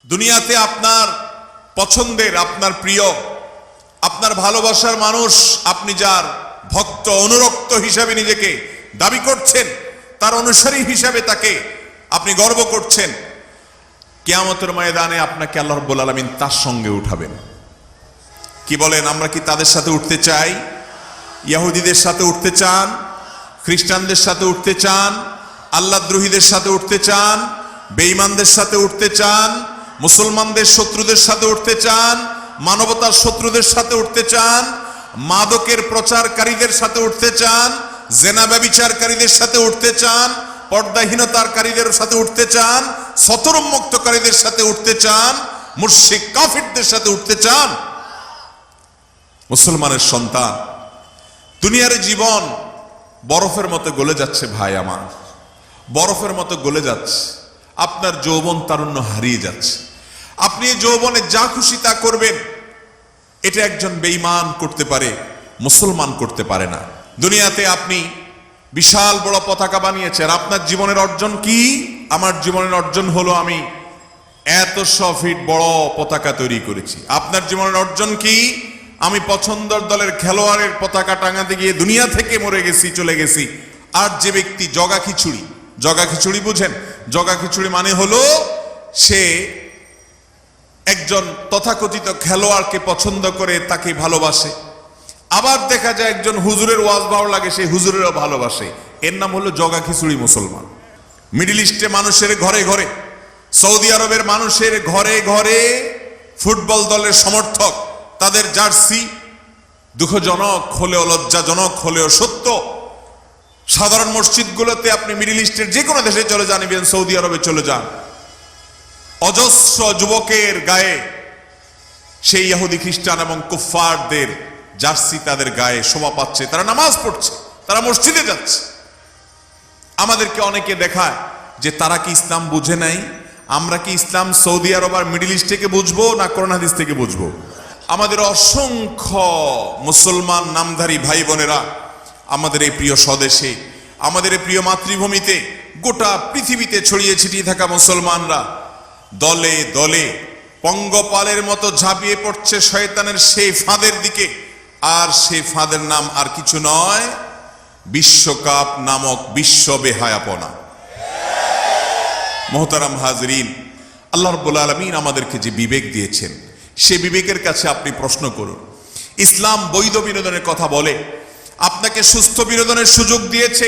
দুনিয়াতে আপনার পছন্দের, আপনার প্রিয়, আপনার ভালোবাসার মানুষ, আপনি যার ভক্ত অনুরক্ত হিসাবে নিজেকে দাবি করছেন, তার অনুসারী হিসাবে তাকে আপনি গর্ব করছেন, কিয়ামতের ময়দানে আপনাকে আল্লাহ রাব্বুল আলামিন তার সঙ্গে উঠাবেন। কি বলেন, আমরা কি তাদের সাথে উঠতে চাই? ইহুদিদের সাথে উঠতে চান? খ্রিস্টানদের সাথে উঠতে চান? আল্লাহদ্রোহীদের সাথে উঠতে চান? বেঈমানদের সাথে উঠতে চান? মুসলমানদের শত্রুদের সাথে উঠতে চান? মানবতার শত্রুদের সাথে উঠতে চান? মাদকের প্রচারকারীদের সাথে উঠতে চান? জেনা ব্যভিচারকারীদের সাথে উঠতে চান? পর্দাহীনতাকারীদের সাথে উঠতে চান? সতরুন্মুক্তকারীদের সাথে উঠতে চান? মুশরিক কাফিরদের সাথে উঠতে চান? মুসলমানের সন্তান, দুনিয়ার জীবন বরফের মতো গলে যাচ্ছে ভাই আমার, বরফের মতো গলে যাচ্ছে। আপনার যৌবন তারুণ্য হারিয়ে যাচ্ছে। আপনি এই যৌবনে যা খুশি তা করবেন, এটা একজন বেঈমান করতে পারে, মুসলমান করতে পারে না। দুনিয়াতে আপনি বিশাল বড় পতাকা বানিয়েছেন, আপনার জীবনের অর্জন কি? আমার জীবনের অর্জন হলো আমি 100 ফিট বড় পতাকা তৈরি করেছি। আপনার জীবনের অর্জন কি? আমি পছন্দের দলের খেলোয়াড়ের পতাকা টাঙাতে গিয়ে দুনিয়া থেকে মরে গেছি, চলে গেছি। আর যে ব্যক্তি জগা খিচুড়ি, জগা খিচুড়ি বুঝেন? জগা খিচুড়ি মানে হলো সে একজন তথাকথিত খেলোয়াড়কে পছন্দ করে, তাকে ভালোবাসে। আবার দেখা যায় একজন হুজুরের ওয়াজ ভালো লাগে, সেই হুজুরেরও ভালোবাসে। এর নাম হলো জগা খিচুড়ি মুসলমান। মিডল ইস্টে মানুষের ঘরে ঘরে, সৌদি আরবের মানুষের ঘরে ঘরে ফুটবল দলের সমর্থক, তাদের জার্সি দুঃখজনক হলেও লজ্জাজনক হলেও সত্য। সাধারণ মসজিদগুলোতে আপনি মিডল ইস্টের যে কোনো দেশে চলে যান, ইভেন সৌদি আরবে চলে যান, অজস্র যুবকের গায়ে সেই ইহুদি খ্রিস্টান এবং কুফফারদের জার্সি তাদের গায়ে শোভা পাচ্ছে। তারা নামাজ পড়ছে, তারা মসজিদে যাচ্ছে। আমাদেরকে অনেকে দেখায় যে তারা কি ইসলাম বুঝে নাই। আমরা কি ইসলাম সৌদি আরব আর মিডল ইস্ট থেকে বুঝবো না কোরআন হাদিস থেকে বুঝবো? আমাদের অসংখ্য মুসলমান নামধারী ভাই বোনেরা আমাদের এই প্রিয় স্বদেশে, আমাদের এই প্রিয় মাতৃভূমিতে, গোটা পৃথিবীতে ছড়িয়ে ছিটিয়ে থাকা মুসলমানরা দলে দলে পঙ্গপালের মতো ঝাঁপিয়ে পড়ছে শয়তানের সেই ফাঁদের দিকে। আর সেই ফাঁদের নাম আর কিছু নয়, বিশ্বকাপ নামক বিশ্ব বেহায়াপনা। মোহতারাম হাজরিন, আল্লাহ রাব্বুল আলামিন আমাদেরকে যে বিবেক দিয়েছেন, সেই বিবেকের কাছে আপনি প্রশ্ন করুন। ইসলাম বৈধ বিনোদনের কথা বলে, আপনাকে সুস্থ বিনোদনের সুযোগ দিয়েছে।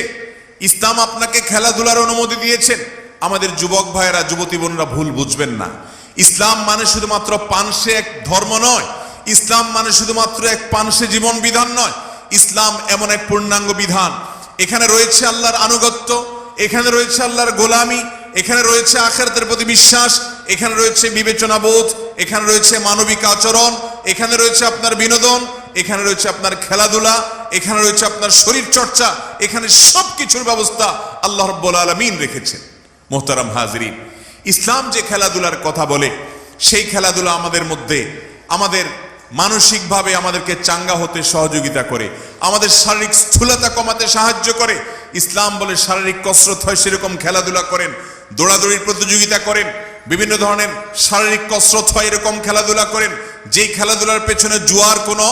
ইসলাম আপনাকে খেলাধুলার অনুমতি দিয়েছেন। আমাদের যুবক ভাইয়েরা, যুবতী বোনরা ভুল বুঝবেন না। ইসলাম মানে শুধুমাত্র পানসে এক ধর্ম নয়। ইসলাম মানে শুধুমাত্র এক পানসে জীবন বিধান নয়। ইসলাম এমন এক পূর্ণাঙ্গ বিধান, এখানে রয়েছে আল্লাহর আনুগত্য, এখানে রয়েছে আল্লাহর গোলামি, এখানে রয়েছে আখিরাতের প্রতি বিশ্বাস, এখানে রয়েছে বিবেচনা বোধ, এখানে রয়েছে মানবিক আচরণ, এখানে রয়েছে আপনার বিনোদন, এখানে রয়েছে আপনার খেলাধুলা, এখানে রয়েছে আপনার শরীর চর্চা। এখানে সবকিছুর ব্যবস্থা আল্লাহ রাব্বুল আলামিন রেখেছেন। মোহতারাম হাজরিন, ইসলাম যে খেলাধুলার কথা বলে, সেই খেলাধুলা আমাদের মধ্যে আমাদের মানসিকভাবে আমাদেরকে চাঙ্গা হতে সহযোগিতা করে, আমাদের শারীরিক স্থূলতা কমাতে সাহায্য করে। ইসলাম বলে শারীরিক কসরত হয়, সেরকম খেলাধুলা করেন, দৌড়াদৌড়ির প্রতিযোগিতা করেন, বিভিন্ন ধরনের শারীরিক কসরত হয়, এরকম খেলাধুলা করেন। যেই খেলাধুলার পেছনে জুয়ার কোনো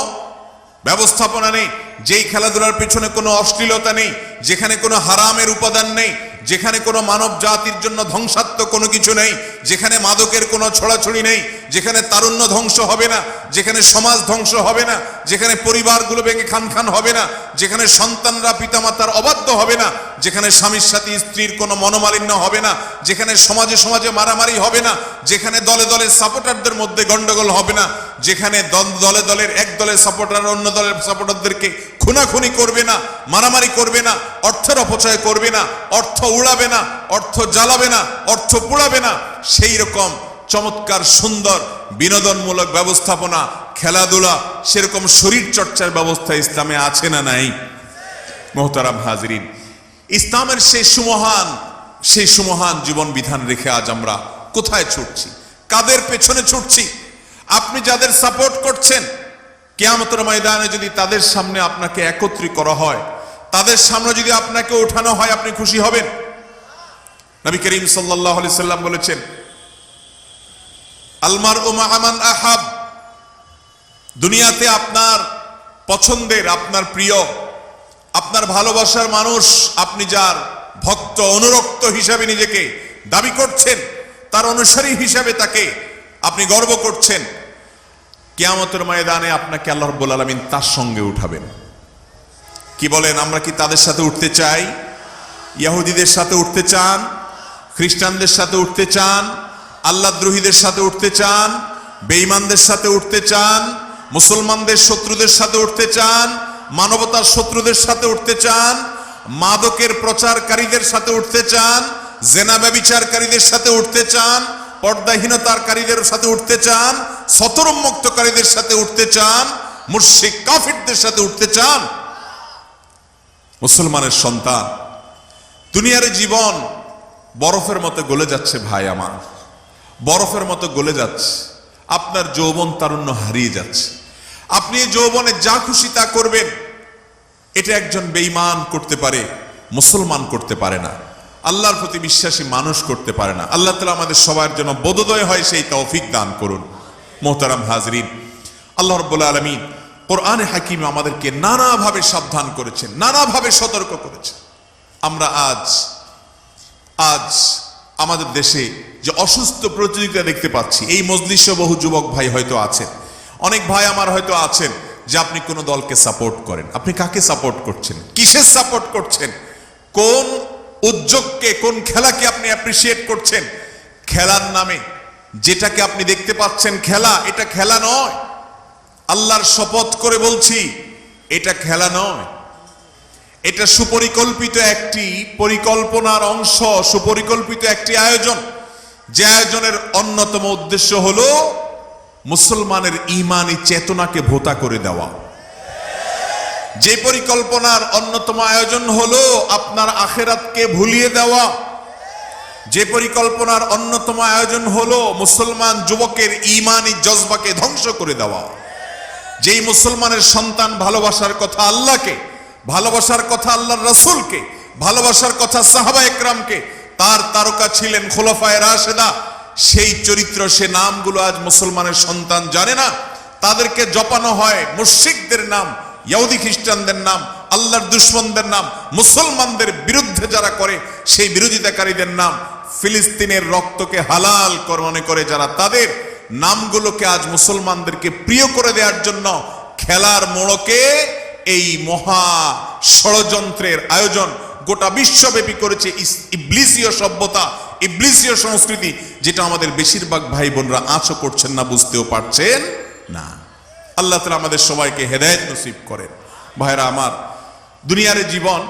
ব্যবস্থাপনা নেই, যেই খেলাধুলার পেছনে কোনো অশ্লীলতা নেই, যেখানে কোনো হারামের উপাদান নেই, যেখানে কোনো মানব জাতির জন্য ধ্বংসাত্মক কোনো কিছু নেই, যেখানে মাদকের কোনো ছড়াছড়ি নেই, যেখানে তারুণ্য ধ্বংস হবে না, যেখানে সমাজ ধ্বংস হবে না, যেখানে পরিবারগুলো ভেঙে খান খান হবে না, যেখানে সন্তানরা পিতামাতার অবাধ্য হবে না, যেখানে স্বামীর সাথে স্ত্রীর কোনো মনোমালিন্য হবে না, যেখানে সমাজে সমাজে মারামারি হবে না, যেখানে দলে দলে সাপোর্টারদের মধ্যে গন্ডগোল হবে না, যেখানে দলে দলের এক দলের সাপোর্টার অন্য দলের সাপোর্টারদেরকে খুনাখুনি করবে না, মারামারি করবে না, অর্থের অপচয় করবে না, অর্থ উড়াবে না, অর্থ জ্বালাবে না, অর্থ পোড়াবে না, সেই রকম চমৎকার সুন্দর বিনোদনমূলক ব্যবস্থাপনা, খেলাধুলা, সেরকম শরীর চর্চার ব্যবস্থা ইসলামে আছে না নাই? মোহতারাম হাজরিন, ইসলামের সেই সুমহান জীবন বিধান রেখে আজ আমরা কোথায় ছুটছি, কাদের পেছনে ছুটছি? আপনি যাদের সাপোর্ট করছেন, কিয়ামতের ময়দানে যদি তাদের সামনে আপনাকে একত্রিত করা হয়, তাদের সামনে যদি আপনাকে ওঠানো হয়, আপনি খুশি হবেন? নবী করিম সাল্লাল্লাহু আলাইহি সাল্লাম বলেছেন, আলমারউ মাআ মান আহাব, দুনিয়াতে আপনার পছন্দের, আপনার প্রিয়, আপনার ভালোবাসার মানুষ, আপনি যার ভক্ত অনুরক্ত হিসাবে নিজেকে দাবি করছেন, তার অনুসারী হিসাবে তাকে আপনি গর্ব করছেন, কিয়ামতের ময়দানে আপনাকে আল্লাহ রাব্বুল আলামিন তার সঙ্গে উঠাবেন। কি বলেন, আমরা কি তাদের সাথে উঠতে চাই? ইহুদিদের সাথে উঠতে চান? খ্রিস্টানদের সাথে উঠতে চান? আল্লাহদ্রোহীদের সাথে উঠতে চান? বেঈমানদের সাথে উঠতে চান? মুসলমানদের শত্রুদের সাথে উঠতে চান? মানবতার শত্রুদের সাথে উঠতে চান? মাদকের প্রচারকারীদের সাথে উঠতে চান? জেনা ব্যভিচারকারীদের সাথে উঠতে চান? পর্দাহীনতাকারীদের সাথে উঠতে চান? সতরমুক্তকারীদের সাথে উঠতে চান? মুশরিক কাফিরদের সাথে উঠতে চান? মুসলমানের সন্তান, দুনিয়ার জীবন বরফের মতো গলে যাচ্ছে ভাই আমার, বরফের মতো গলে যাচ্ছে। আপনার যৌবন তারুণ্য হারিয়ে যাচ্ছে। আপনি এই যৌবনে যা খুশি তা করবেন, এটা একজন বেঈমান করতে পারে, মুসলমান করতে পারে না, আল্লাহর প্রতি বিশ্বাসী মানুষ করতে পারে না। আল্লাহ তাআলা আমাদের সবার জন্য বোধোদয় হয় সেই তৌফিক দান করুন। মোহতারাম হাজরিন, আল্লাহ রাব্বুল আলামিন কোরআনে হাকিমে আমাদেরকে নানাভাবে সাবধান করেছেন, নানাভাবে সতর্ক করেছেন। আমরা আজ আমাদের দেশে যে অসুস্থ প্রতিযোগিতা দেখতে পাচ্ছি, এই মজলিসে বহু যুবক ভাই হয়তো আছেন, অনেক ভাই আমার হয়তো আছেন যে আপনি কোন দলকে সাপোর্ট করেন। আপনি কাকে সাপোর্ট করছেন? কিসের সাপোর্ট করছেন? কোন উদ্যোগকে, কোন খেলাকে আপনি অ্যাপ্রিসিয়েট করছেন? খেলার নামে যেটাকে আপনি দেখতে পাচ্ছেন খেলা, এটা খেলা নয়। আল্লাহর শপথ করে বলছি, এটা খেলা নয়, এটা সুপরিকল্পিত একটি পরিকল্পনার অংশ, সুপরিকল্পিত একটি আয়োজন, যে আয়োজনের অন্যতম উদ্দেশ্য হলো মুসলমানের ঈমানি চেতনাকে ভোঁতা করে দেওয়া। যে পরিকল্পনার অন্যতম আয়োজন হলো আপনার আখিরাতকে ভুলিয়ে দেওয়া। যে পরিকল্পনার অন্যতম আয়োজন হলো মুসলমান যুবকের ঈমানি জজবাকে ধ্বংস করে দেওয়া। যেই মুসলমানের সন্তান ভালোবাসার কথা আল্লাহকে, ভালোবাসার কথা আল্লাহর রাসূলকে, ভালোবাসার কথা সাহাবা একরামকে, তার তারকা ছিলেন খুলাফায়ে রাশেদা, সেই চরিত্র, সে নামগুলো আজ মুসলমানের সন্তান জানে না। তাদেরকে জপানো হয় মুশরিকদের নাম, ইহুদি খ্রিস্টানদের নাম, আল্লাহর দুশমনদের নাম, মুসলমানদের বিরুদ্ধে যারা করে সেই বিরোধিতাকারীদের নাম, ফিলিস্তিনের রক্তকে হালাল মনে করে যারা, তাদের নামগুলোকে আজ মুসলমানদেরকে প্রিয় করে দেওয়ার জন্য খেলার মোড়কে এই মহা ষড়যন্ত্রের আয়োজন গোটা বিশ্বব্যাপী করেছে ইবলিসীয় সভ্যতা, ইবলিসীয় সংস্কৃতি, যেটা আমাদের বেশিরভাগ ভাই বোনরা আঁচও করছেন না, বুঝতেও পারছেন না। আল্লাহ তাআলা আমাদের সবাইকে হেদায়েত নসিব করেন। ভাইরা আমার, দুনিয়ার জীবন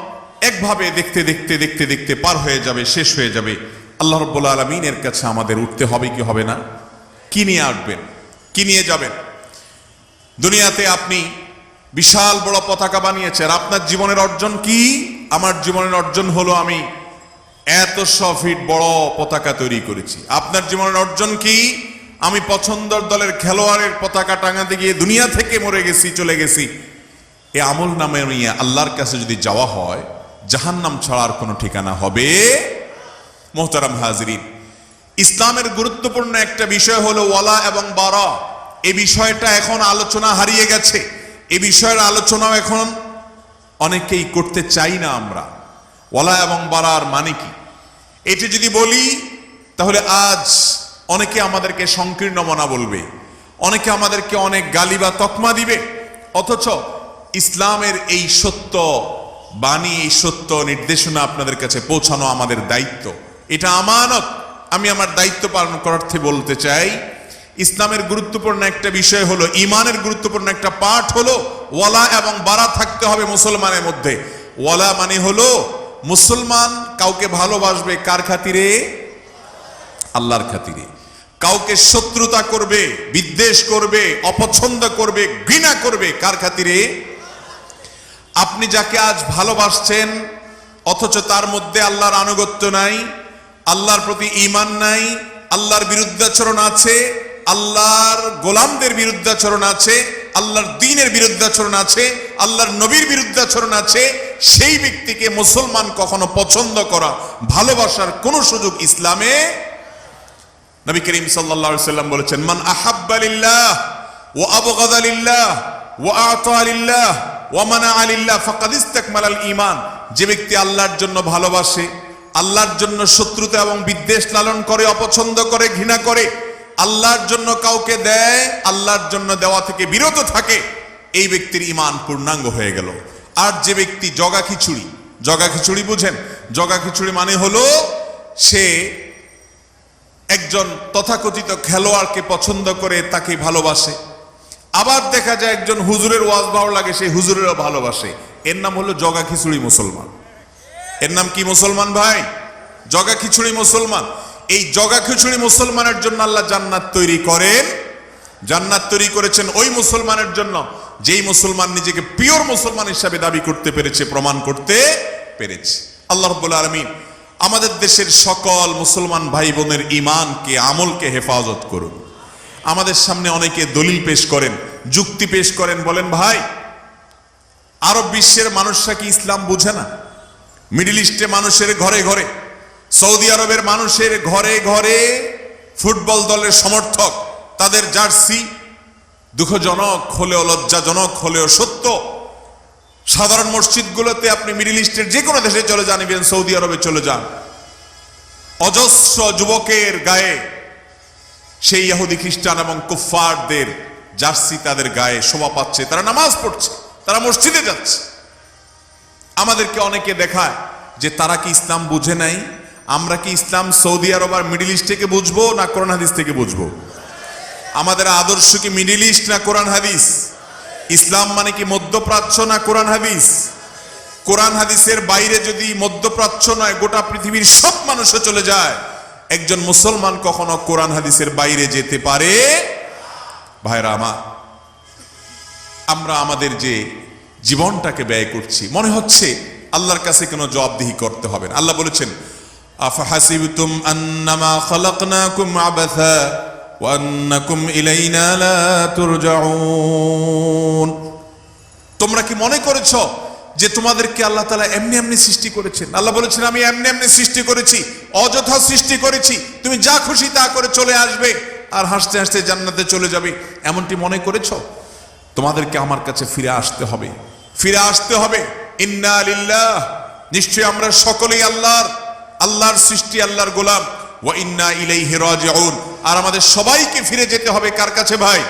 একভাবে দেখতে দেখতে দেখতে দেখতে পার হয়ে যাবে, শেষ হয়ে যাবে। আল্লাহ রাব্বুল আলামিনের কাছে আমাদের উঠতে হবে কি হবে না? কি নিয়ে আসবেন? কি নিয়ে যাবেন? দুনিয়াতে আপনি বিশাল বড় পতাকা বানিয়েছেন, আপনার জীবনের অর্জন কি? আমার জীবনের অর্জন হলো আমি 100 ফিট বড় পতাকা তৈরি করেছি। আপনার জীবনের অর্জন কি? আমি পছন্দের দলের খেলোয়াড়ের পতাকা টাঙাতে গিয়ে দুনিয়া থেকে মরে গেছি, চলে গেছি। এই আমল নামে নিয়ে আল্লাহর কাছে যদি যাওয়া হয়, জাহান্নাম ছাড়ার কোনো ঠিকানা হবে? মোহতারাম হাজরিন, ইসলামের গুরুত্বপূর্ণ একটা বিষয় হলো ওয়ালা এবং বারা। এই বিষয়টা এখন আলোচনা হারিয়ে গেছে। এই বিষয়ের আলোচনাও এখন অনেকেই করতে চাই না আমরা। ওয়ালা এবং বারার মানে কি এটি যদি বলি, তাহলে আজ অনেকে আমাদেরকে সংকীর্ণ মনা বলবে, অনেকে আমাদেরকে অনেক গালি বা তকমা দিবে। অথচ ইসলামের এই সত্য বাণী, এই সত্য নির্দেশনা আপনাদের কাছে পৌঁছানো আমাদের দায়িত্ব, এটা আমানত। আমি আমার দায়িত্ব পালন করার অর্থে বলতে চাই, ইসলামের গুরুত্বপূর্ণ একটা বিষয় হলো, ঈমানের গুরুত্বপূর্ণ একটা পাঠ হলো ওয়ালা এবং বারা থাকতে হবে মুসলমানের মধ্যে। ওয়ালা মানে হলো মুসলমান কাউকে ভালোবাসবে কার খাতিরে? আল্লাহর খাতিরে। কাউকে শত্রুতা করবে, বিদ্বেষ করবে, অপছন্দ করবে, ঘৃণা করবে কার খাতিরে? আপনি যাকে আজ ভালোবাসছেন অথচ তার মধ্যে আল্লাহর আনুগত্য নাই, আল্লাহর প্রতি ঈমান নাই, আল্লাহর বিরুদ্ধাচরণ আছে, আল্লাহর গোলামদের বিরুদ্ধাচরণ আছে, আল্লাহর দ্বীনের বিরুদ্ধাচরণ আছে, আল্লাহর নবীর বিরুদ্ধাচরণ আছে, সেই ব্যক্তিকে মুসলমান কখনো পছন্দ করা, ভালোবাসার কোনো সুযোগ ইসলামে নবী করিম সাল্লাল্লাহু আলাইহি সাল্লাম বলেছেন, মান আহাব্বা লিল্লাহ ওয়া আবগাদা লিল্লাহ ওয়া আতা লিল্লাহ ওয়া মানা লিল্লাহ ফাকাদ ইসতাকমালাল ঈমান। যে ব্যক্তি আল্লাহর জন্য ভালোবাসে, আল্লাহর জন্য শত্রুতা এবং বিদ্বেষ লালন করে, অপছন্দ করে, ঘৃণা করে, আল্লাহর জন্য কাউকে দেয়, আল্লাহর জন্য দেওয়া থেকে বিরত থাকে, এই ব্যক্তির ঈমান পূর্ণাঙ্গ হয়ে গেল। আর যে ব্যক্তি জগা খিচুড়ি বুঝেন? জগা খিচুড়ি মানে হলো সে একজন তথাকথিত খেলোয়াড়কে পছন্দ করে, তাকে ভালোবাসে। আবার দেখা যায় একজন হুজুরের ওয়াজ ভালো লাগে, সেই হুজুরেরও ভালোবাসে। এর নাম হলো জগা খিচুড়ি মুসলমান। এর নাম কি মুসলমান ভাই? জগা খিচুড়ি মুসলমান। এই জগা খিচুড়ি মুসলমানের জন্য আল্লাহ জান্নাত তৈরি করেন। জান্নাত তৈরি করেছেন ওই মুসলমানের জন্য যেই মুসলমান নিজেকে পিওর মুসলমান হিসাবে দাবি করতে পেরেছে, প্রমাণ করতে পেরেছে। আল্লাহ রাব্বুল আলামিন আমাদের দেশের সকল মুসলমান ভাই বোনের ঈমানকে, আমলকে হেফাজত করুন। আমাদের সামনে অনেকে দলিল পেশ করেন, যুক্তি পেশ করেন, বলেন ভাই আরব বিশ্বের মানুষরা কি ইসলাম বুঝে না? মিডল ইস্টে মানুষের ঘরে ঘরে, সৌদি আরবের মানুষের ঘরে ঘরে ফুটবল দলের সমর্থক, তাদের জার্সি। দুঃখজনক হলেও, লজ্জাজনক হলেও সত্য, সাধারণ মসজিদগুলোতে আপনি মিডল ইস্টের যে কোনো দেশে চলে যান, ইভেন সৌদি আরবে চলে যান, অজস্র যুবকের গায়ে সেই ইহুদি খ্রিস্টান এবং কুফফারদের জার্সি তাদের গায়ে শোভা পাচ্ছে। তারা নামাজ পড়ছে, তারা মসজিদে যাচ্ছে। আমাদেরকে অনেকে দেখায় যে তারা কি ইসলাম বুঝে নাই। আমরা কি ইসলাম সৌদি আরব আর মিডল ইস্ট থেকে বুঝবো না কোরআন হাদিস থেকে বুঝবো? আমাদের আদর্শ কি মিডল ইস্ট না কোরআন হাদিস? ইসলাম মানে কি মধ্যপ্রাচ্য না কোরআন হাদিস? কোরআন হাদিসের বাইরে যদি মধ্যপ্রাচ্য নয় গোটা পৃথিবীর সব মানুষও চলে যায়, একজন মুসলমান কখনো কোরআন হাদিসের বাইরে যেতে পারে? ভাইরা আমার, আমরা আমাদের যে জীবনটাকে ব্যয় করছি, মনে হচ্ছে আল্লাহর কাছে কোনো জবাবদিহি করতে হবে না। আল্লাহ বলেছেন, আফাহাসিবতুম আন্নামা খালাকনাকুম আবাসা ওয়া আন্নাকুম ইলাইনা লা তুরজাউন। তোমরা কি মনে করেছো যে তোমাদেরকে আল্লাহ তাআলা এমনি এমনি সৃষ্টি করেছেন? আল্লাহ বলেছেন, আমি এমনি এমনি সৃষ্টি করেছি, অযথা সৃষ্টি করেছি, তুমি যা খুশি তা করে চলে আসবে আর হাসতে হাসতে জান্নাতে চলে যাবে, এমনটি মনে করেছো? তোমাদেরকে আমার কাছে ফিরে আসতে হবে, ফিরে আসতে হবে। ইন্না লিল্লাহ, নিশ্চয়ই আমরা সকলেই আল্লাহর সৃষ্টি, আল্লাহর গোলাম। ওয়া ইন্না ইলাইহি রাজিউন, আর আমাদের সবাইকে ফিরে যেতে হবে কার কাছে ভাই?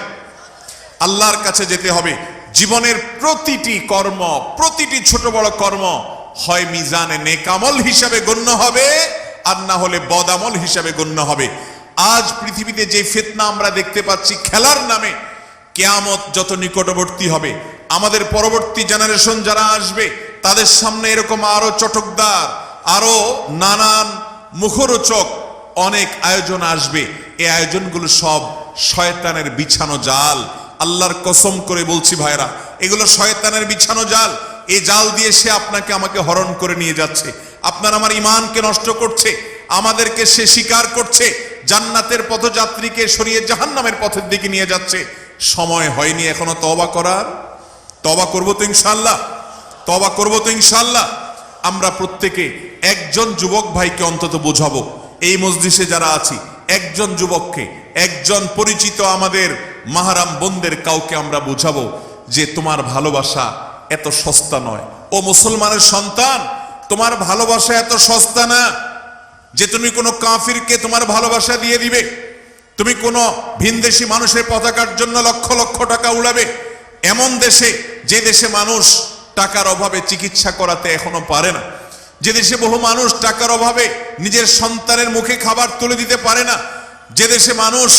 আল্লাহর কাছে যেতে হবে। জীবনের প্রতিটি কর্ম, প্রতিটি ছোট বড় কর্ম হয় মিজানে নেকামল হিসাবে গণ্য হবে, আর না হলে বদামল হিসাবে গণ্য হবে। আজ পৃথিবীতে যে ফিতনা আমরা দেখতে পাচ্ছি খেলার নামে, কিয়ামত যত নিকটবর্তী হবে, আমাদের পরবর্তী জেনারেশন যারা আসবে তাদের সামনে এরকম আরো চটকদার, আরো নানান মুখরোচক অনেক আয়োজন আসবে। এই আয়োজনগুলো সব শয়তানের বিছানো জাল। আল্লাহর কসম করে বলছি ভাইরা, এগুলো শয়তানের বিছানো জাল। এই জাল দিয়ে সে আপনাকে আমাকে হরণ করে নিয়ে যাচ্ছে, আপনার আমার ঈমানকে নষ্ট করছে, আমাদেরকে সে স্বীকার করছে, জান্নাতের পথযাত্রীকে সরিয়ে জাহান্নামের পথের দিকে নিয়ে যাচ্ছে। সময় হয়নি এখনো তওবা করার। তওবা করব তো ইনশাআল্লাহ, তওবা করব তো ইনশাআল্লাহ। আমরা প্রত্যেকে একজন যুবক ভাইকে অন্তত বোঝাবো, এই মজলিসে যারা আছি একজন যুবককে, একজন পরিচিত আমাদের মাহারাম বোনদের কাউকে আমরা বোঝাবো যে তোমার ভালোবাসা এত সস্তা নয়। ও মুসলমানের সন্তান, তোমার ভালোবাসা এত সস্তা না যে তুমি কোনো কাফিরকে তোমার ভালোবাসা দিয়ে দিবে, তুমি কোনো ভিনদেশি মানুষের পতাকার জন্য লক্ষ লক্ষ টাকা উড়াবে। এমন দেশে, যে দেশে মানুষ টাকার অভাবে চিকিৎসা করাতে এখনো পারে না, যে দেশে বহু মানুষ টাকার অভাবে নিজের সন্তানের মুখে খাবার তুলে দিতে পারে না, যে দেশে মানুষ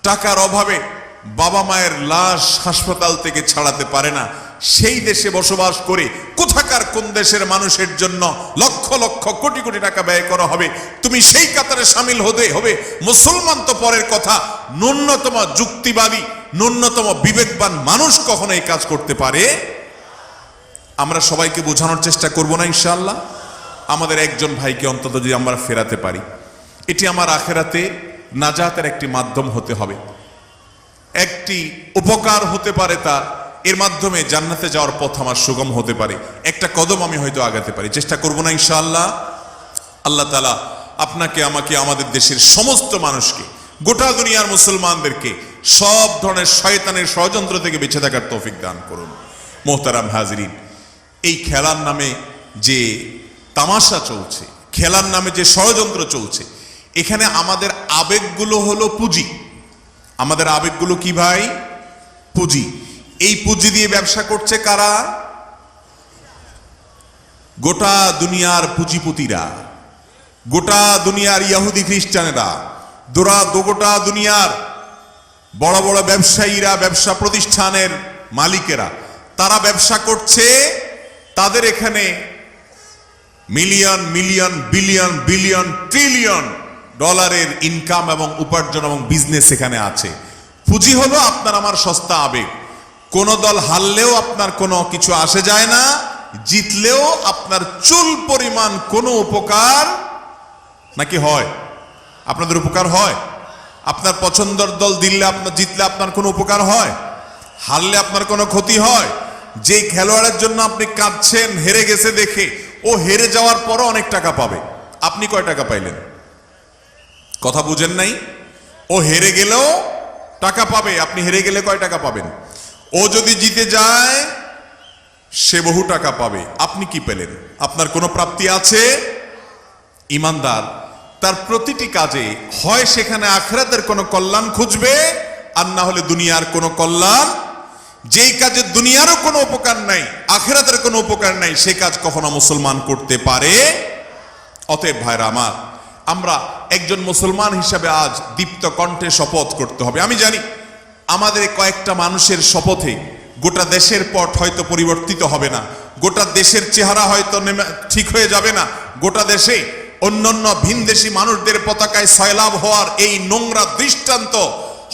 টাকার অভাবে বাবা মায়ের লাশ হাসপাতাল থেকে ছাড়াতে পারে না, সেই দেশে বসবাস করে কোথাকার কোন দেশের মানুষের জন্য লক্ষ লক্ষ কোটি কোটি টাকা ব্যয় করা হবে, তুমি সেই কাতারে সামিল হতে হবে। মুসলমান তো পরের কথা, ন্যূনতম যুক্তিবাদী, ন্যূনতম বিবেকবান মানুষ কখনো এই কাজ করতে পারে? আমরা সবাইকে বোঝানোর চেষ্টা করব না ইনশাআল্লাহ? আমাদের একজন ভাইকে অন্তত যদি আমরা ফেরাতে পারি, এটি আমার আখেরাতে নাজাতের একটি মাধ্যম হতে হবে, একটি উপকার হতে পারে তার, এর মাধ্যমে জান্নাতে যাওয়ার পথ আমার সুগম হতে পারে, একটা কদম আমি হয়তো আগাতে পারি। চেষ্টা করব না ইনশাআল্লাহ? আল্লাহ তাআলা আপনাকে, আমাকে, আমাদের দেশের সমস্ত মানুষকে, গোটা দুনিয়ার মুসলমানদেরকে সব ধরনের শয়তানের ষড়যন্ত্র থেকে বেঁচে থাকার তৌফিক দান করুন। মোহতারাম হাজরিন, এই খেলার নামে যে তামাশা চলছে, খেলার নামে যে ষড়যন্ত্র চলছে, এখানে আমাদের আবেগগুলো হলো পুঁজি। আমাদের আবেগগুলো কি ভাই? পুঁজি। এই পুঁজি দিয়ে ব্যবসা করছে কারা? গোটা দুনিয়ার পুঁজিপতিরা, গোটা দুনিয়ার ইহুদি খ্রিস্টানেরা, গোটা দুনিয়ার বড় বড় ব্যবসায়ীরা, ব্যবসা প্রতিষ্ঠানের মালিকেরা, তারা ব্যবসা করছে। তাদের এখানে million million billion billion trillion ডলারের ইনকাম এবং উপার্জন এবং বিজনেস এখানে আছে। পুঁজি হলো আপনার আমার সস্তা আবেগ। কোন দল হারলেও আপনার কোনো কিছু আসে যায় না, জিতলেও আপনার চুল পরিমাণ কোনো উপকার নাকি হয়? আপনাদের উপকার হয়? আপনার পছন্দের দল জিতলে আপনার কোনো উপকার হয়? হারলে আপনার কোনো ক্ষতি হয়? যে খেলোয়াড়ের জন্য আপনি কাঁদছেন হেরে গেছে দেখে, ও হেরে যাওয়ার পরও অনেক টাকা পাবে, আপনি কয় টাকা পাইলেন? কথা বুঝেন নাই? ও হেরে গেলেও টাকা পাবে, আপনি হেরে গেলে কয় টাকা পাবেন? ও যদি জিতে যায় সে বহু টাকা পাবে, আপনি কি পেলেন? আপনার কোনো প্রাপ্তি আছে? ইমানদার তার প্রতিটি কাজে হয় সেখানে আখিরাতের কোনো কল্যাণ খুঁজবে, আর না হলে দুনিয়ার কোনো কল্যাণ। যেই কাজে দুনিয়ারও কোনো উপকার নাই, আখিরাতের কোনো উপকার নাই, সে কাজ কখনো মুসলমান করতে পারে? অতএব ভাইরা আমার, আমরা একজন মুসলমান হিসাবে আজ দীপ্ত কণ্ঠে শপথ করতে হবে। আমি জানি আমাদের কয়েকটা মানুষের শপথে গোটা দেশের পট হয়তো পরিবর্তিত হবে না, গোটা দেশের চেহারা হয়তো ঠিক হয়ে যাবে না, গোটা দেশে অন্যান্য ভিনদেশী মানুষদের পতাকায় সয়লাভ হওয়ার এই নোংরা দৃষ্টান্ত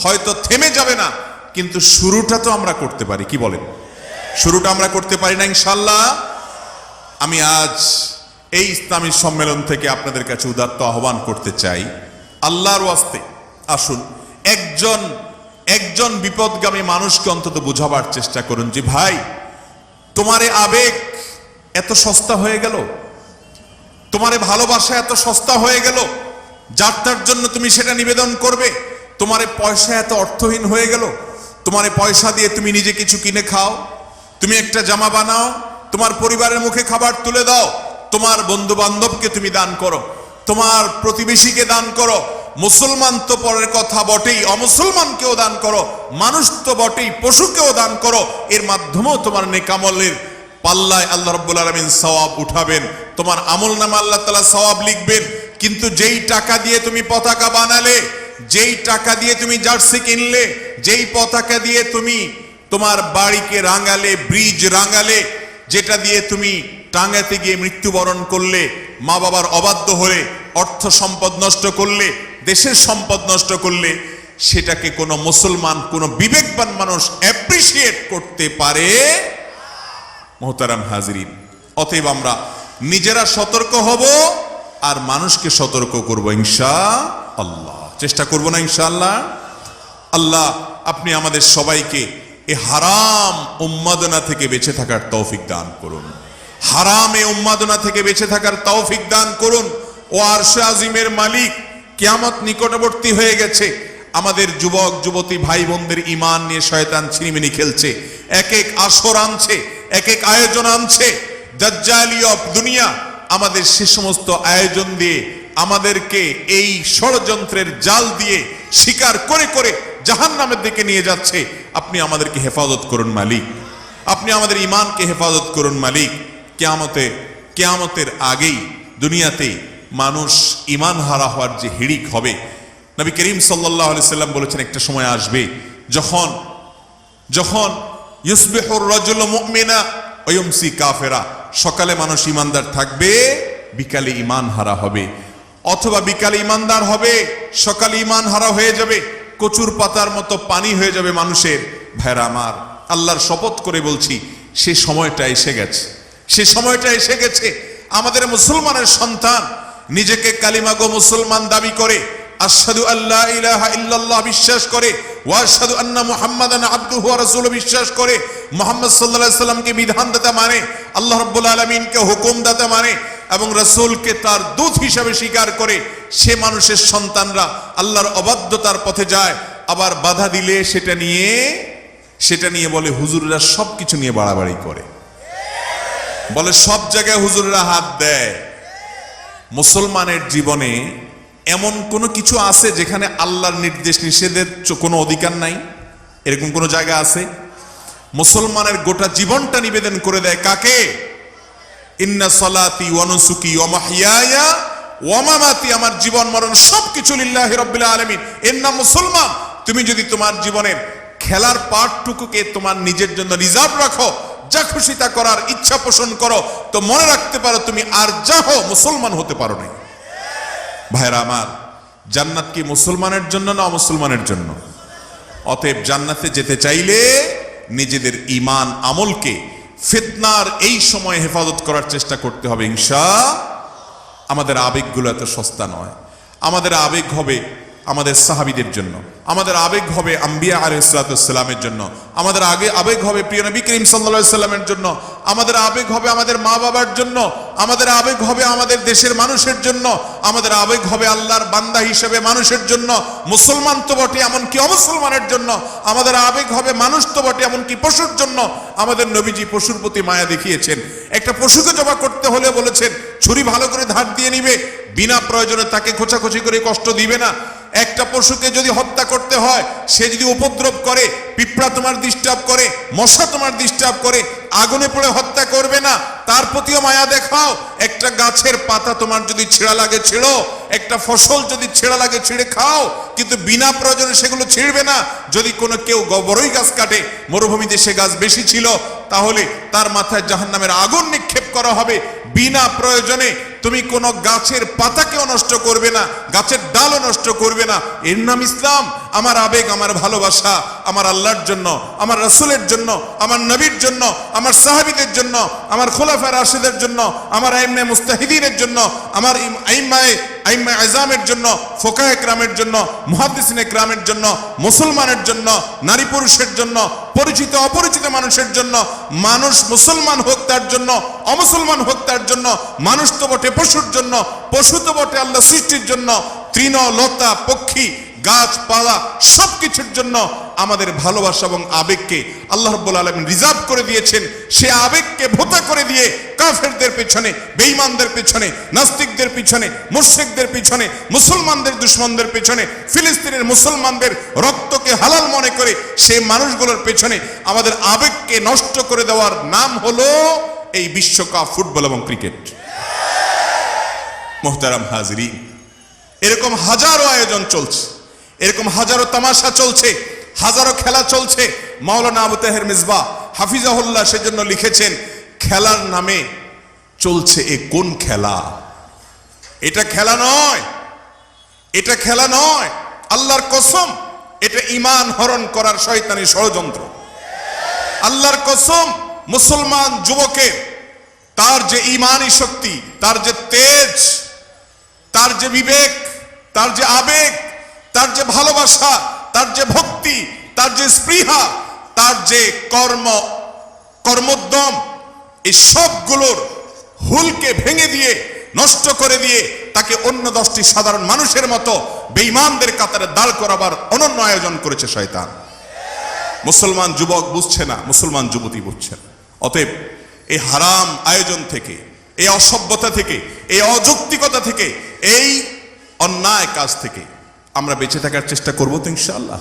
হয়তো থেমে যাবে না, কিন্তু শুরুটা তো আমরা করতে পারি। কি বলেন? শুরুটা আমরা করতে পারি না ইনশাআল্লাহ? আমি আজ এই ইসলামী সম্মেলন থেকে আপনাদের কাছে উদাত্ত আহ্বান করতে চাই, আল্লাহর ওয়াস্তে আসুন একজন বিপদগামী মানুষকে অন্তত বোঝাবার চেষ্টা করুন যে ভাই, তোমার আবেগ এত সস্তা হয়ে গেল, তোমার ভালোবাসা এত সস্তা হয়ে গেল, যার তার জন্য তুমি সেটা নিবেদন করবে। তোমার পয়সা এত অর্থহীন হয়ে গেল, তোমার পয়সা দিয়ে তুমি নিজে কিছু কিনে খাও, তুমি একটা জামা বানাও, তোমার পরিবারের মুখে খাবার তুলে দাও, তোমার বন্ধু বান্ধবকে তুমি দান করো, তোমার প্রতিবেশীকে দান করো। মুসলমান তো পরের কথা বটেই, অমুসলমানকেও দান করো, মানুষ তো বটেই, পশুকেও দান করো। এর মাধ্যমেও তোমার নেকামলের পাল্লায় আল্লাহ রাব্বুল আলামিন সওয়াব উঠাবেন, তোমার আমলনামা আল্লাহ তাআলা সওয়াব লিখবেন। কিন্তু যেই টাকা দিয়ে তুমি পতাকা বানালে, যেই টাকা দিয়ে তুমি জার্সি কিনলে, যেই পতাকা দিয়ে তুমি তোমার বাড়িকে রাঙালে, ব্রিজ রাঙালে, যেটা দিয়ে তুমি টাঙ্গাতে গিয়ে মৃত্যুবরণ করলে, মা বাবার অবাধ্য হলে, অর্থ সম্পদ নষ্ট করলে, দেশের সম্পদ নষ্ট করলে, সেটাকে কোনো মুসলমান, কোনো বিবেকবান মানুষ অ্যাপ্রিসিয়েট করতে পারে? মোহতারাম হাজরিন, অতএব আমরা নিজেরা সতর্ক হব আর মানুষকে সতর্ক করব ইনশাআল্লাহ। চেষ্টা করব না ইনশাআল্লাহ? আল্লাহ আপনি আমাদের সবাইকে এই হারাম উন্মাদনা থেকে বেঁচে থাকার তৌফিক দান করুন, হারামে উন্মাদনা থেকে বেঁচে থাকার তৌফিক দান করুন। ও আরশে আজিমের মালিক, কিয়ামত নিকটবর্তী হয়ে গেছে, আমাদের যুবক যুবতী ভাই বোনদের ঈমান নিয়ে শয়তান ছিনিমিনি খেলছে, এক এক আসর আনছে, এক এক আয়োজন আনছে। দাজ্জালি অফ দুনিয়া আমাদের সে সমস্ত আয়োজন দিয়ে আমাদেরকে এই ষড়যন্ত্রের জাল দিয়ে শিকার করে করে জাহান্নামের দিকে নিয়ে যাচ্ছে। আপনি আমাদেরকে হেফাজত করুন মালিক, আপনি আমাদের ঈমানকে হেফাজত করুন মালিক। কিয়ামতের আগেই দুনিয়াতে মানুষ ঈমান হারা হওয়ার যে হিড়িক হবে, নবী করিম সাল্লাল্লাহু আলাইহি সাল্লাম বলেছেন একটা সময় আসবে যখন ইউসবিহুর রাজুলু মুমিনা ওয়া ইউমসি কাফিরা, সকালে মানুষ ঈমানদার থাকবে, বিকালে ঈমান হারা হবে, অথবা বিকালে ঈমানদার হবে, সকালে ঈমান হারা হয়ে যাবে, কচুর পাতার মতো পানি হয়ে যাবে মানুষের। ভাইরা আমার, আল্লাহর শপথ করে বলছি, সে সময়টা এসে গেছে, সে সময়টা এসে গেছে। আমাদের মুসলমানের সন্তান নিজেকে কালিমা গো মুসলমান দাবি করে, আশহাদু আল্লা ইলাহা ইল্লাল্লাহ বিশ্বাস করে, ওয়া আশহাদু আন্না মুহাম্মাদান আবদুহু ওয়া রাসূলুহু বিশ্বাস করে, মুহাম্মদ সাল্লাল্লাহু আলাইহি সাল্লামকে বিধানদাতা মানে, আল্লাহ রাব্বুল আলামিনকে হুকুমদাতা মানে, এবং রাসূলকে তার দূত হিসাবে স্বীকার করে সে মানুষের সন্তানরা আল্লাহর অবাধ্যতার পথে যায়, আবার বাধা দিলে সেটা নিয়ে বলে হুজুররা সবকিছু নিয়ে বাড়াবাড়ি করে, বলে সব জায়গায় হুজুররা হাত দেয়। মুসলমানের জীবনে এমন কোনো কিছু আছে যেখানে আল্লাহর নির্দেশ নিষেধের কোনো অধিকার নাই? এরকম কোনো জায়গা আছে? মুসলমানের গোটা জীবনটা নিবেদন করে দেয় কাকে? ইন্না সলাতি ওয়া নুসুকি ওয়া মাহইয়ায়া ওয়া মামাতি, আমার জীবন মরণ সবকিছু লিল্লাহি রাব্বিল আলামিন। এর নাম মুসলমান। তুমি যদি তোমার জীবনের খেলার পার্টটুকুকে তোমার নিজের জন্য রিজার্ভ রাখো, যা খুশি তা করার ইচ্ছা পোষণ করো, তো মনে রাখতে পারো তুমি আর যা হও মুসলমান হতে পারো না। ভাইরা আমার, জান্নাত কি মুসলমানের জন্য না অমুসলমানের জন্য? অতএব জান্নাতে যেতে চাইলে নিজেদের ঈমান আমলকে ফিতনার এই সময় হেফাজত করার চেষ্টা করতে হবে ইনশাআল্লাহ। আমাদের আবেগগুলো এত সস্তা নয়। আমাদের আবেগ হবে আমাদের সাহাবীদের জন্য, আমাদের আবেগ হবে আম্বিয়া আলাইহিস সালামের জন্য, আমাদের আবেগ হবে প্রিয় নবী করিম সাল্লাল্লাহু আলাইহি সাল্লামের জন্য, আমাদের আবেগ হবে আমাদের মা বাবার জন্য, আমাদের আবেগ হবে আমাদের দেশের মানুষের জন্য, আমাদের আবেগ হবে আল্লাহর বান্দা হিসেবে মানুষের জন্য, মুসলমান তো বটে এমনকি অমুসলমানের জন্য, আমাদের আবেগ হবে মানুষ তো বটে এমনকি পশুর জন্য। আমাদের নবীজি পশুর প্রতি মায়া দেখিয়েছেন। একটা পশুকে জবাই করতে হলে বলেছেন ছুরি ভালো করে ধার দিয়ে নিবে, বিনা প্রয়োজনে তাকে খোঁচাখুচি করে কষ্ট দিবে না। একটা পশুকে যদি হত্যা করতে হয়, সে যদি উপদ্রব করে, পিঁপড়া তোমার ডিস্টার্ব করে, মশা তোমার ডিস্টার্ব করে, আগুনে পড়ে হত্যা করবে না, তার প্রতিও মায়া দেখাও। একটা গাছের পাতা তোমার যদি ছেঁড়া লাগে ছেড়ো, একটা ফসল যদি ছেঁড়া লাগে ছিঁড়ে খাও, কিন্তু বিনা প্রয়োজনে সেগুলো ছিঁড়বে না। যদি কোনো কেউ বড়ই গাছ কাটে, মরুভূমিতে সে গাছ বেশি ছিল, তাহলে তার মাথায় জাহান্নামের আগুন নিক্ষেপ করা হবে। বিনা প্রয়োজনে তুমি কোনো গাছের পাতাকেও নষ্ট করবে না, গাছের ডালও নষ্ট করবে না। এর নাম ইসলাম। আমার আবেগ, আমার ভালোবাসা আমার আল্লাহর জন্য, আমার রাসূলের জন্য, আমার নবীর জন্য, আমার সাহাবীদের জন্য, আমার খুলাফায়ে রাশিদের জন্য, আমার আইম্মে মুস্তাহিদিনের জন্য, আমার আইম্মে আযমের জন্য, ফুকাহে কেরামের জন্য, মুহাদ্দিসিনে কেরামের জন্য, মুসলমানের জন্য, নারী পুরুষের জন্য, পরিচিত অপরিচিত মানুষের জন্য। মানুষ মুসলমান হোক তার জন্য, অমুসলমান হোক তার জন্য। মানুষ তো বটে পশুর জন্য, পশু তো বটে আল্লাহ সৃষ্টির জন্য। তৃণ লতা পক্ষী গাছপালা সবকিছুর জন্য আমাদের ভালোবাসা এবং আবেগকে আল্লাহ রাব্বুল আলামিন রিজার্ভ করে দিয়েছেন। সে আবেগকে ভোতা করে দিয়ে কাফেরদের পেছনে, বেঈমানদের পেছনে, নাস্তিকদের পেছনে, মুশরিকদের পেছনে, মুসলমানদের দুশমনদের পেছনে, ফিলিস্তিনের মুসলমানদের রক্তকে হালাল মনে করে সেই মানুষগুলোর পেছনে আমাদের আবেগকে নষ্ট করে দেওয়ার নাম হলো এই বিশ্বকাপ ফুটবল এবং ক্রিকেট। মুহতারাম হাজিরিন, এরকম হাজারো আয়োজন চলছে, এরকম হাজারো তামাশা চলছে, হাজারো খেলা চলছে। মাওলানা আবু তাহের মিসবাহ হাফিজাহুল্লাহ সেজন্য লিখেছেন, খেলার নামে চলছে এ কোন খেলা? এটা খেলা নয়, এটা খেলা নয়। আল্লাহর কসম, এটা ঈমান হরণ করার শয়তানি ষড়যন্ত্র। আল্লাহর কসম, মুসলমান যুবকের তার যে ঈমানি শক্তি, তার যে তেজ, তার যে বিবেক, তার যে আবেগ, তার যে ভালোবাসা, তার যে ভক্তি, তার যে স্পৃহা, তার যে কর্মোদ্যম, এই সবগুলোর হুলকে ভেঙে দিয়ে, নষ্ট করে দিয়ে তাকে অন্য 10টি সাধারণ মানুষের মতো বেঈমানদের কাতারে দাঁড় করাবার অনন্য আয়োজন করেছে শয়তান। মুসলমান যুবক বুঝছে না, মুসলমান যুবতী বুঝছে না। অতএব এই হারাম আয়োজন থেকে, এই অসভ্যতা থেকে, এই অযৌক্তিকতা থেকে, এই অন্যায় কাজ থেকে আমরা বেঁচে থাকার চেষ্টা করবো তো ইনশাআল্লাহ?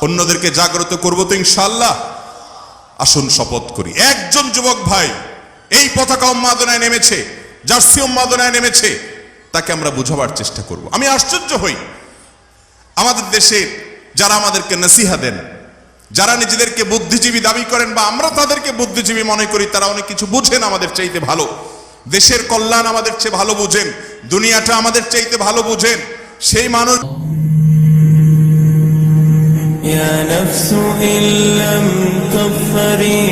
অন্যদেরকে জাগ্রত করবো তো ইনশাআল্লাহ? আসুন শপথ করি, একজন যুবক ভাই এই পতাকা উন্মাদনায় নেমেছে, জার্সি উন্মাদনায় নেমেছে, তাকে আমরা বুঝাবার চেষ্টা করব। আমি আশ্চর্য হই, আমাদের দেশে যারা আমাদেরকে নসিহা দেন, যারা নিজেদেরকে বুদ্ধিজীবী দাবি করেন বা আমরা তাদেরকে বুদ্ধিজীবী মনে করি, তারা অনেক কিছু বুঝেন আমাদের চাইতে ভালো। দেশের কল্যাণ আমাদের চেয়ে ভালো বুঝেন, দুনিয়াটা আমাদের চাইতে ভালো বুঝেন। সেই মানুষ يا نفس إن لم تظفري